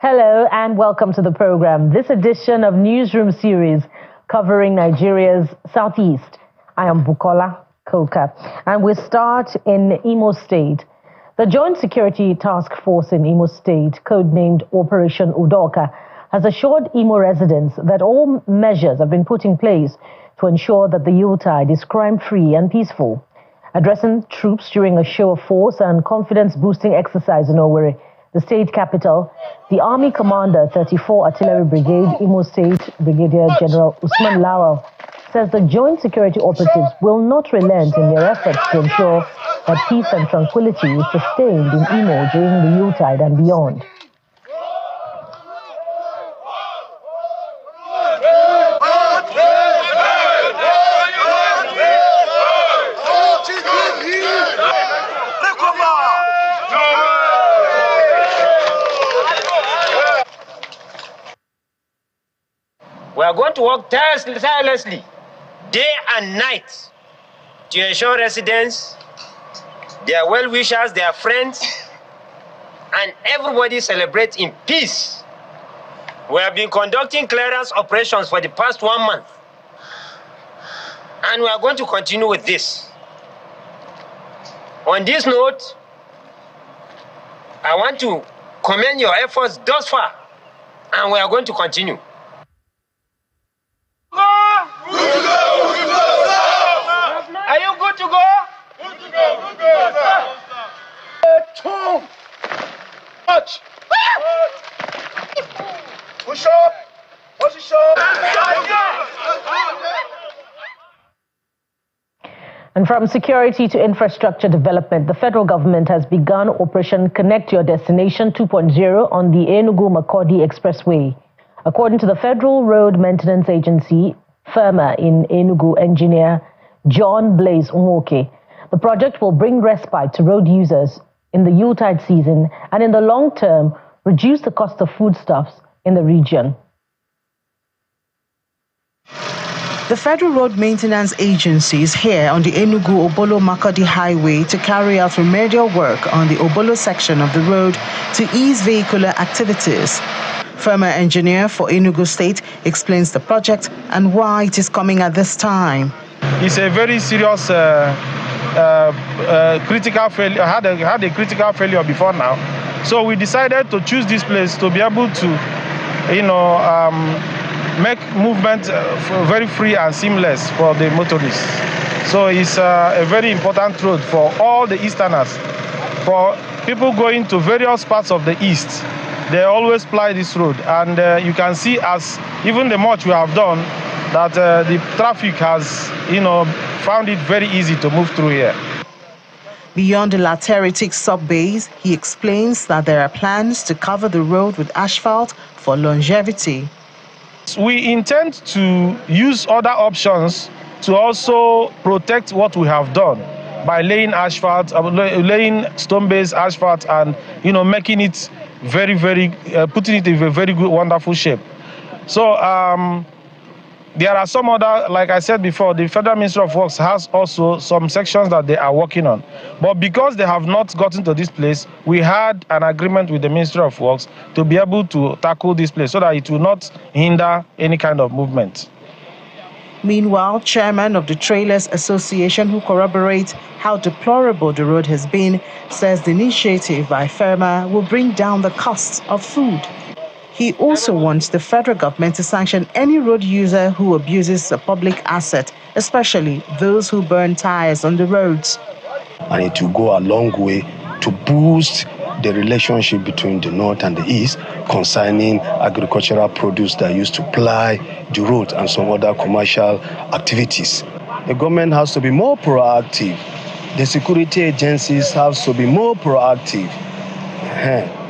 Hello and welcome to the program. This edition of Newsroom series covering Nigeria's southeast. I am Bukola Koka, and we start in Imo State. The Joint Security Task Force in Imo State, codenamed Operation Udoka, has assured Imo residents that all measures have been put in place to ensure that the Yuletide is crime-free and peaceful. Addressing troops during a show of force and confidence-boosting exercise in Owerri, the state capital, the Army Commander, 34 Artillery Brigade, Imo State Brigadier General Usman Lawal, says the joint security operatives will not relent in their efforts to ensure that peace and tranquility is sustained in Imo during the Yuletide and beyond. We are going to work tirelessly, day and night, to ensure residents, their well-wishers, their friends, and everybody celebrates in peace. We have been conducting clearance operations for the past 1 month, and we are going to continue with this. On this note, I want to commend your efforts thus far, and we are going to continue. Are you good to go? Good to go, good to go, sir. Touch. Push up. Position. And from security to infrastructure development, the federal government has begun Operation Connect Your Destination 2.0 on the Enugu-Makurdi Expressway. According to the Federal Road Maintenance Agency, FERMA in Enugu engineer John Blaze Nwoke, the project will bring respite to road users in the Yuletide season and in the long term reduce the cost of foodstuffs in the region. The Federal Road Maintenance Agency is here on the Enugu-Obolo-Makurdi Highway to carry out remedial work on the Obolo section of the road to ease vehicular activities. Former engineer for Enugu State explains the project and why it is coming at this time. It's a very serious critical failure. Had a critical failure before now, so we decided to choose this place to be able to, make movement very free and seamless for the motorists. So it's a very important road for all the Easterners. For people going to various parts of the East, they always ply this road, and you can see, as even the much we have done, that the traffic has, found it very easy to move through here. Beyond the lateritic sub-base, he explains that there are plans to cover the road with asphalt for longevity. We intend to use other options to also protect what we have done by laying asphalt, laying stone-based asphalt, and making it putting it in a very good, wonderful shape. So there are some other, like I said before, the Federal Ministry of Works has also some sections that they are working on. But because they have not gotten to this place, we had an agreement with the Ministry of Works to be able to tackle this place so that it will not hinder any kind of movement. Meanwhile, chairman of the Trailers Association, who corroborates how deplorable the road has been, says the initiative by FERMA will bring down the cost of food. He also wants the federal government to sanction any road user who abuses a public asset, especially those who burn tires on the roads. And it will go a long way to boost the relationship between the North and the East concerning agricultural produce that used to ply the road and some other commercial activities. The government has to be more proactive. The security agencies have to be more proactive.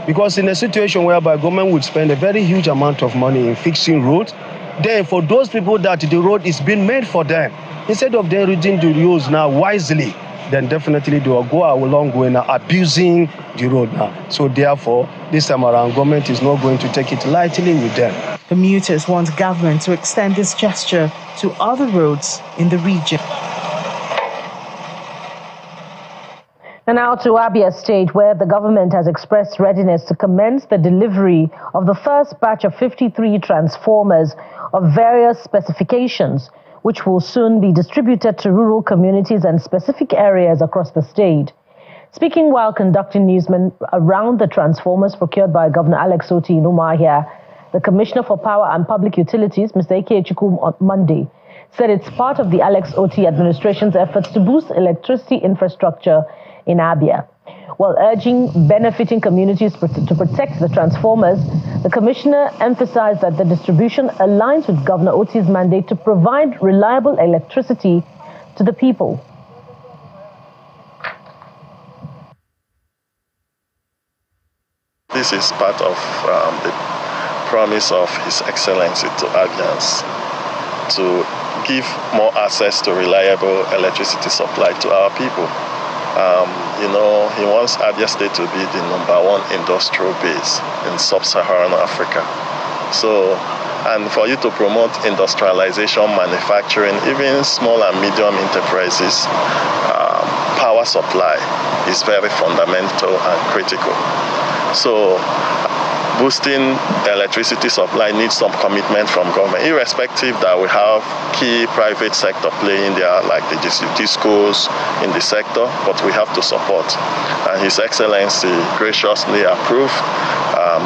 Because in a situation whereby government would spend a very huge amount of money in fixing roads, then for those people that the road is being made for them, instead of them reading the roads now wisely, then definitely they will go a long way now abusing the road now. So therefore, this time around, government is not going to take it lightly with them. Commuters want government to extend this gesture to other roads in the region. And now to Abia State, where the government has expressed readiness to commence the delivery of the first batch of 53 transformers of various specifications, which will soon be distributed to rural communities and specific areas across the state. Speaking while conducting newsmen around the transformers procured by Governor Alex Otti in Umuahia, the Commissioner for Power and Public Utilities, Mr. Ike Chukwum, on Monday, said it's part of the Alex Otti administration's efforts to boost electricity infrastructure in Abia. While urging benefiting communities to protect the transformers, the Commissioner emphasized that the distribution aligns with Governor Otti's mandate to provide reliable electricity to the people. This is part of the promise of His Excellency to Abians to give more access to reliable electricity supply to our people. He wants Abia State to be the #1 industrial base in sub-Saharan Africa. So, and for you to promote industrialization, manufacturing, even small and medium enterprises, power supply is very fundamental and critical. So, boosting electricity supply needs some commitment from government, irrespective that we have key private sector playing there, like the discourse in the sector, but we have to support. And His Excellency graciously approved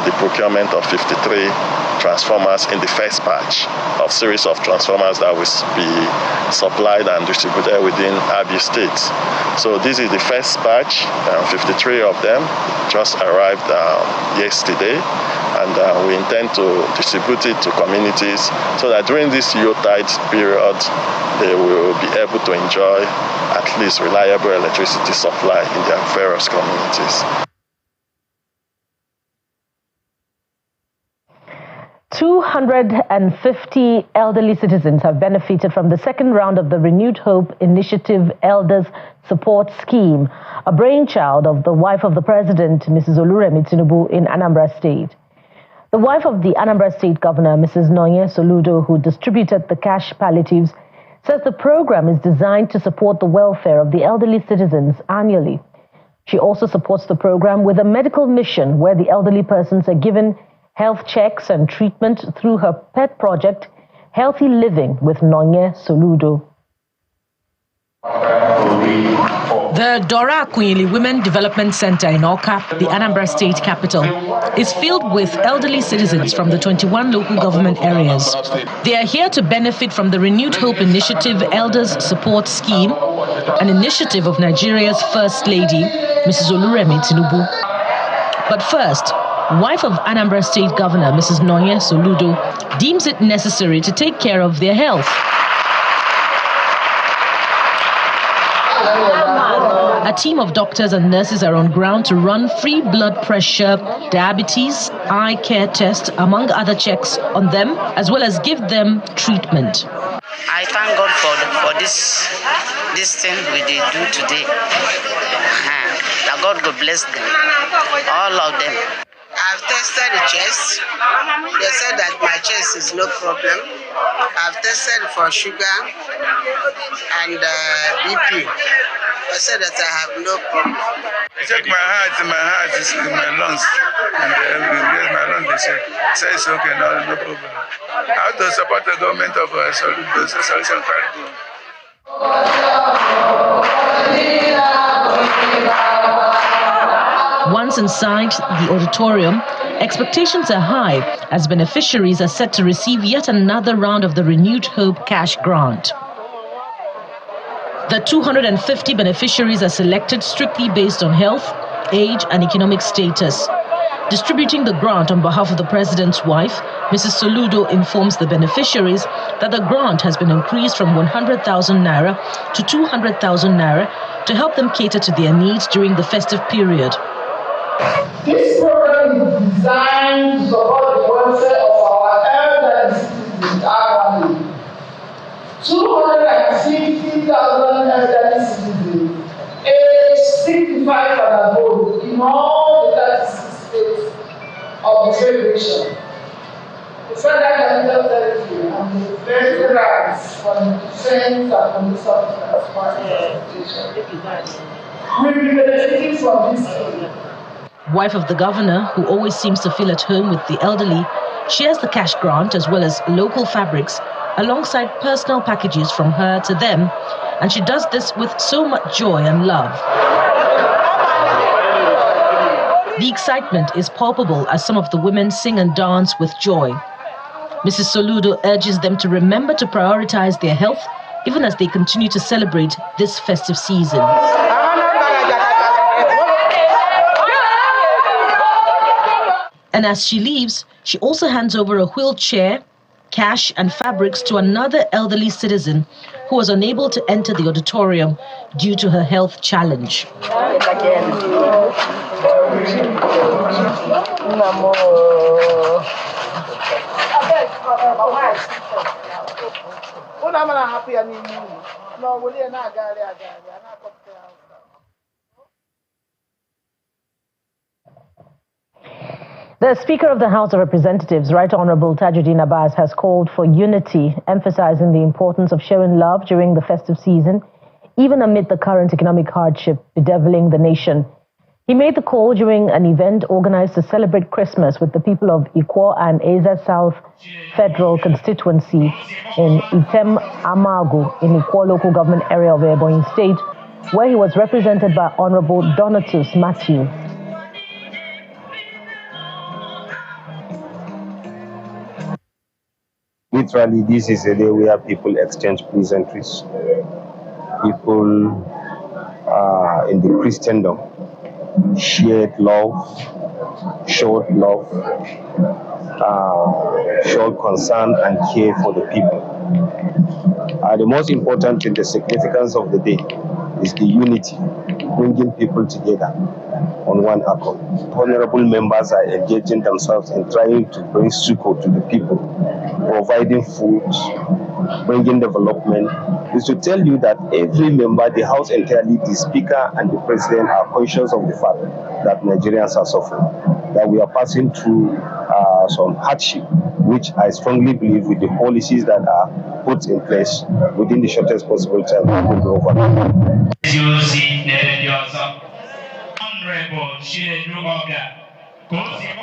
the procurement of 53 transformers in the first batch of series of transformers that will be supplied and distributed within Abia State. So this is the first batch, 53 of them just arrived yesterday, and we intend to distribute it to communities so that during this Yuletide period, they will be able to enjoy at least reliable electricity supply in their various communities. 250 elderly citizens have benefited from the second round of the Renewed Hope Initiative Elders Support Scheme, a brainchild of the wife of the president, Mrs. Oluremi Tinubu, in Anambra State. The wife of the Anambra State Governor, Mrs. Nonye Soludo, who distributed the cash palliatives, says the program is designed to support the welfare of the elderly citizens annually. She also supports the program with a medical mission where the elderly persons are given health checks and treatment through her pet project, Healthy Living with Nonye Soludo. The Dora Akunyili Women Development Center in Awka, the Anambra State capital, is filled with elderly citizens from the 21 local government areas. They are here to benefit from the Renewed Hope Initiative Elders Support Scheme, an initiative of Nigeria's First Lady, Mrs. Oluremi Tinubu. But first, wife of Anambra State Governor, Mrs. Nonye Soludo, deems it necessary to take care of their health. A team of doctors and nurses are on ground to run free blood pressure, diabetes, eye care tests, among other checks on them, as well as give them treatment. I thank God for this thing we did do today. That God will bless them, all of them. I've tested the chest. They said that my chest is no problem. I've tested for sugar and BP. I said that I have no problem. I check my heart is in my lungs. And my lungs, they say it's okay, no problem. I have to support the government of Solution Cargo. Once inside the auditorium, expectations are high as beneficiaries are set to receive yet another round of the Renewed Hope cash grant. The 250 beneficiaries are selected strictly based on health, age, and economic status. Distributing the grant on behalf of the president's wife, Mrs. Soludo informs the beneficiaries that the grant has been increased from 100,000 naira to 200,000 naira to help them cater to their needs during the festive period. This program is designed to support the welfare of our elderly citizens annually. 260,000 elderly citizens, aged 65 and above, in all the 36 states of the Federation. The Federal Capital Territory and the federal rights for the defense and police officers for transportation. will be benefiting from this scheme. Wife of the governor, who always seems to feel at home with the elderly, shares the cash grant as well as local fabrics alongside personal packages from her to them, and she does this with so much joy and love. The excitement is palpable as some of the women sing and dance with joy. Mrs. Soludo urges them to remember to prioritize their health even as they continue to celebrate this festive season. And as she leaves, she also hands over a wheelchair, cash and fabrics to another elderly citizen who was unable to enter the auditorium due to her health challenge. The Speaker of the House of Representatives, Right Honorable Tajuddin Abbas, has called for unity, emphasizing the importance of showing love during the festive season, even amid the current economic hardship bedeviling the nation. He made the call during an event organized to celebrate Christmas with the people of Ikwo and Eza South Federal Constituency in Item Amagu in Ikwo local government area of Ebonyi State, where he was represented by Honorable Donatus Matthew. Literally, this is a day where people exchange pleasantries. People in the Christendom showed love, showed concern and care for the people. The most important thing, the significance of the day, is the unity, bringing people together on one accord. Honorable members are engaging themselves in trying to bring succor to the people, providing food, bringing development. Is to tell you that every member, the House entirely, the Speaker and the President are conscious of the fact that Nigerians are suffering, that we are passing through some hardship, which I strongly believe with the policies that are put in place within the shortest possible time will be over.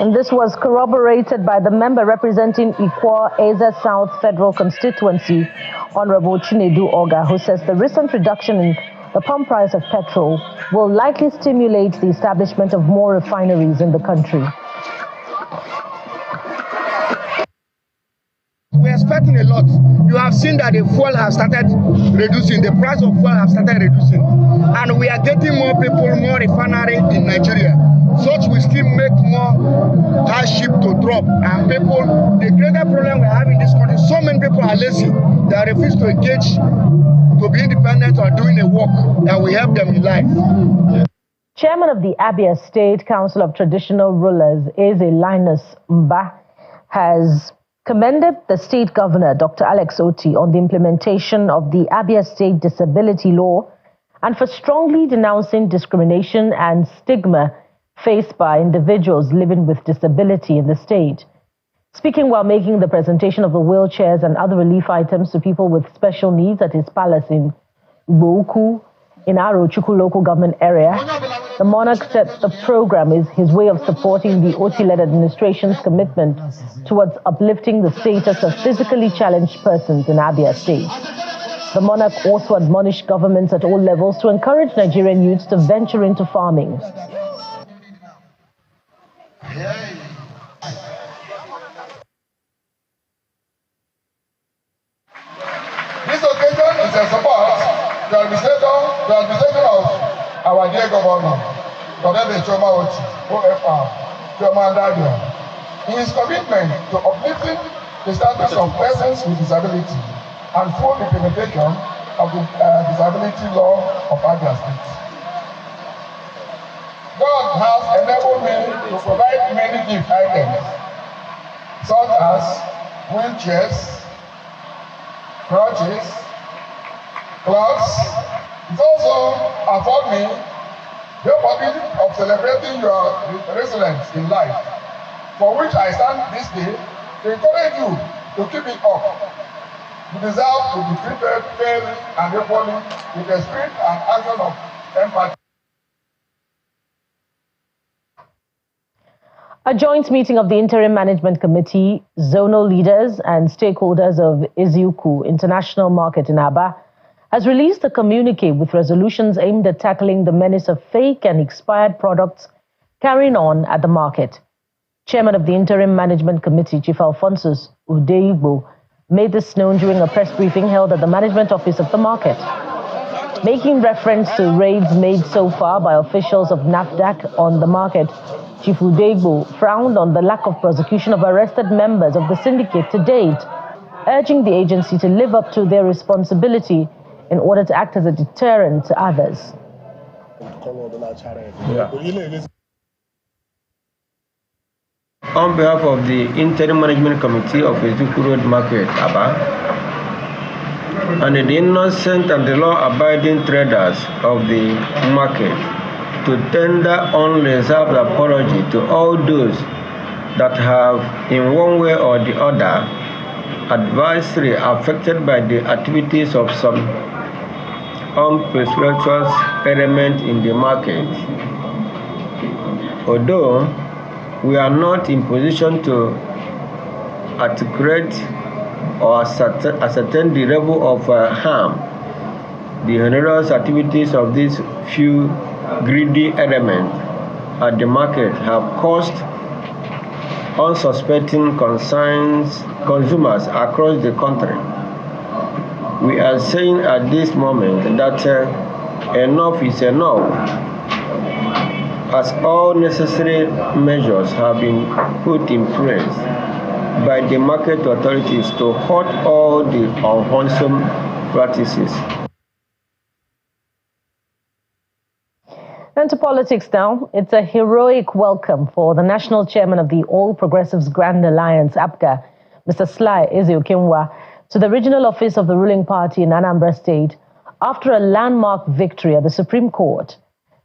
And this was corroborated by the member representing Ikwo Eza South Federal Constituency, Honorable Chinedu Oga, who says the recent reduction in the pump price of petrol will likely stimulate the establishment of more refineries in the country. We're expecting a lot. You have seen that the fuel has started reducing, the price of fuel has started reducing, and we are getting more people, more refinery in Nigeria. Such will still make more hardship to drop, and people, the greater problem we have in this country, so many people are lazy. They refuse to engage, to be independent or doing a work that will help them in life. Chairman of the Abia State Council of Traditional Rulers, Eze Linus Mba, has commended the state governor, Dr. Alex Oti, on the implementation of the Abia State Disability Law and for strongly denouncing discrimination and stigma faced by individuals living with disability in the state. Speaking while making the presentation of the wheelchairs and other relief items to people with special needs at his palace in Uboku, in Arochukwu local government area, the monarch said the program is his way of supporting the Oti-led administration's commitment towards uplifting the status of physically challenged persons in Abia State. The monarch also admonished governments at all levels to encourage Nigerian youths to venture into farming. This occasion is a support to the administration of our dear governor, Dr. Choma Oti, OFR, Choma Abia, in his commitment to uplifting the status of persons with disability and full implementation of the disability law of Abia State. God has enabled me to provide many gift items, such as wheelchairs, crutches, clothes. It also afforded me the opportunity of celebrating your resilience in life, for which I stand this day to encourage you to keep it up. You deserve to be treated fairly and equally with the spirit and action of empathy. A joint meeting of the Interim Management Committee, zonal leaders and stakeholders of Eziukwu International Market in Abia has released a communique with resolutions aimed at tackling the menace of fake and expired products carrying on at the market. Chairman of the Interim Management Committee, Chief Alphonsus Udeigbo, made this known during a press briefing held at the management office of the market. Making reference to raids made so far by officials of NAFDAC on the market, Chief Udeigbo frowned on the lack of prosecution of arrested members of the syndicate to date, urging the agency to live up to their responsibility in order to act as a deterrent to others. On behalf of the Interim Management Committee of Eziukwu Road Market, Abia, and the innocent and the law-abiding traders of the market, to tender unreserved apology to all those that have, in one way or the other, adversely affected by the activities of some unprescriptious element in the market. Although we are not in position to articulate or ascertain the level of harm the heinous activities of these few greedy elements at the market have caused unsuspecting consumers across the country. We are saying at this moment that enough is enough, as all necessary measures have been put in place by the market authorities to halt all the unwholesome practices. And to politics now, it's a heroic welcome for the national chairman of the All Progressives Grand Alliance, APGA, Mr. Sly Ezeokenwa, to the regional office of the ruling party in Anambra State after a landmark victory at the Supreme Court.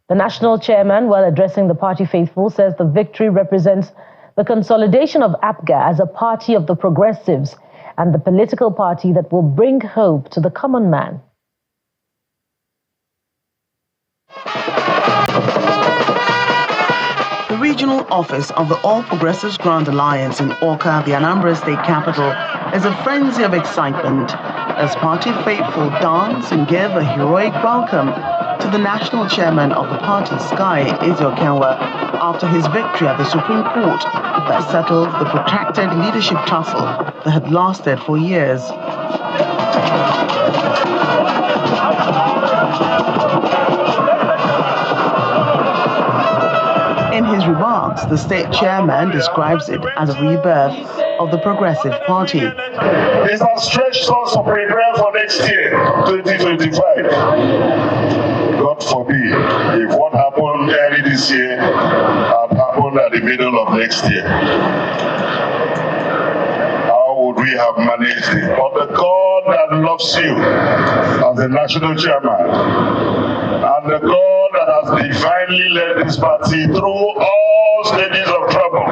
The national chairman, while addressing the party faithful, says the victory represents the consolidation of APGA as a party of the progressives and the political party that will bring hope to the common man. The regional office of the All Progressives Grand Alliance in Awka, the Anambra State capital, is a frenzy of excitement as party faithful dance and give a heroic welcome to the national chairman of the party, Sly Ezeokenwa, after his victory at the Supreme Court that settled the protracted leadership tussle that had lasted for years. In his remarks, the state chairman describes it as a rebirth of the Progressive Party. It has stretched us to prepare for next year, 2025. God forbid, if what happened early this year had happened at the middle of next year, how would we have managed it? But the God that loves you as the national chairman, and the God that has divinely led this party through all stages of trouble,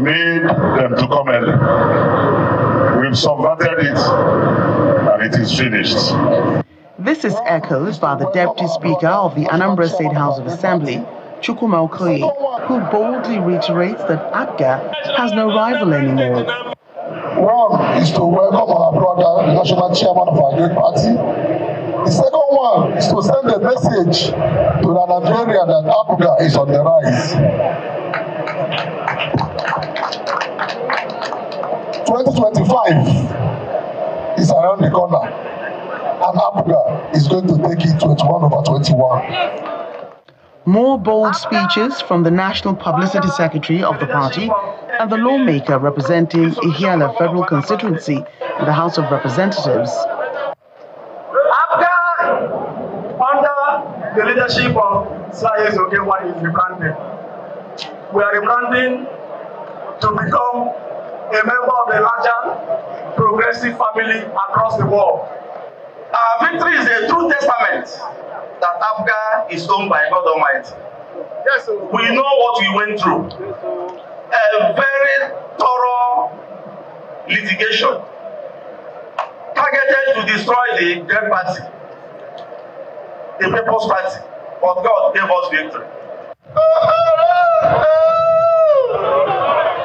made them to come early. We've subverted it, and it is finished. This is echoed by the Deputy Speaker of the Anambra State House of Assembly, Chukwuma Okoye, who boldly reiterates that APGA has no rival anymore. One is to welcome our brother, the national chairman of our great party. The second one is to send a message to the Nigerian that APGA is on the rise. 2025 is around the corner, and APGA is going to take it 21/21. More bold speeches from the National Publicity Secretary of the party and the lawmaker representing Ihiala Federal Constituency in the House of Representatives. APGA, under the leadership of Sly Ezeokenwa, is rebranding. We are rebranding to become a member of the larger progressive family across the world. Our victory is a true testament that APGA is owned by God Almighty. Yes, we know what we went through. A very thorough litigation targeted to destroy the Great Party, the People's Party, but God gave us victory.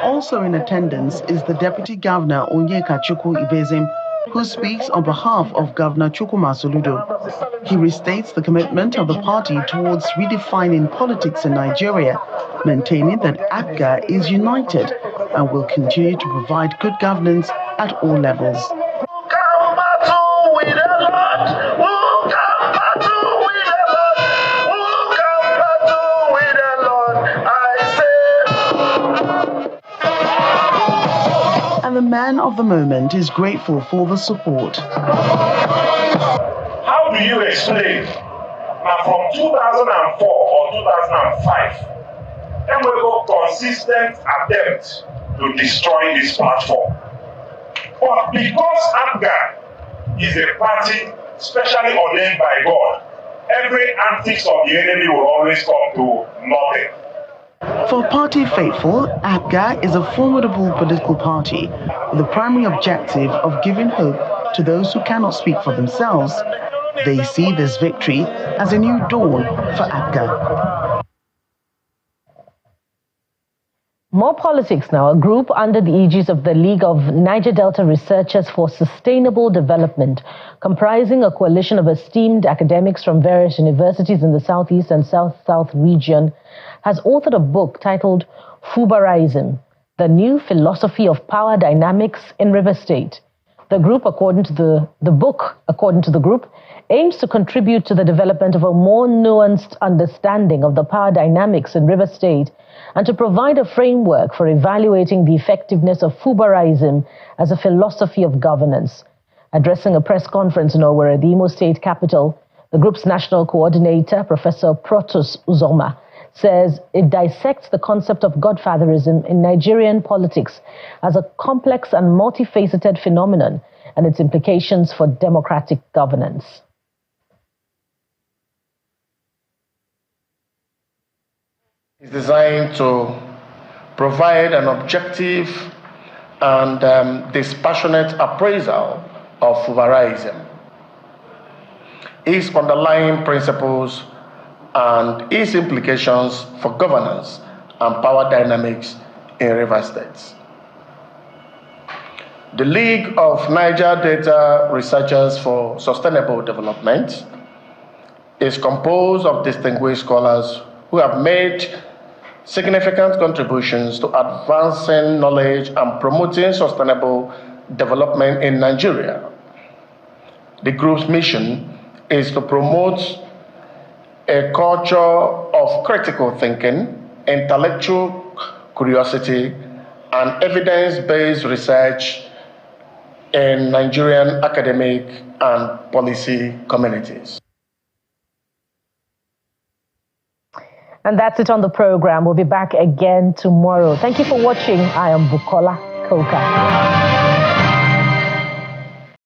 Also in attendance is the Deputy Governor Onyeka Chukwu Ibezim, who speaks on behalf of Governor Chukwuma Soludo. He restates the commitment of the party towards redefining politics in Nigeria, maintaining that APGA is united and will continue to provide good governance at all levels. And the man of the moment is grateful for the support. How do you explain that from 2004 or 2005, there were consistent attempts to destroy this platform? But because APGA is a party specially ordained by God, every antics of the enemy will always come to nothing. For party faithful, APGA is a formidable political party with the primary objective of giving hope to those who cannot speak for themselves. They see this victory as a new dawn for APGA. More politics now. A group under the aegis of the League of Niger Delta Researchers for Sustainable Development, comprising a coalition of esteemed academics from various universities in the Southeast and South-South region, has authored a book titled Fubarism, the New Philosophy of Power Dynamics in River State. The group, according to the book, aims to contribute to the development of a more nuanced understanding of the power dynamics in River State and to provide a framework for evaluating the effectiveness of Fubarism as a philosophy of governance. Addressing a press conference in Owerri, the Imo State capital, the group's national coordinator, Professor Protus Uzoma, says it dissects the concept of godfatherism in Nigerian politics as a complex and multifaceted phenomenon and its implications for democratic governance. It's designed to provide an objective and dispassionate appraisal of Fubarism, its underlying principles and its implications for governance and power dynamics in river states. The League of Niger Delta Researchers for Sustainable Development is composed of distinguished scholars who have made significant contributions to advancing knowledge and promoting sustainable development in Nigeria. The group's mission is to promote a culture of critical thinking, intellectual curiosity, and evidence-based research in Nigerian academic and policy communities. And that's it on the program. We'll be back again tomorrow. Thank you for watching. I am Bukola Koka.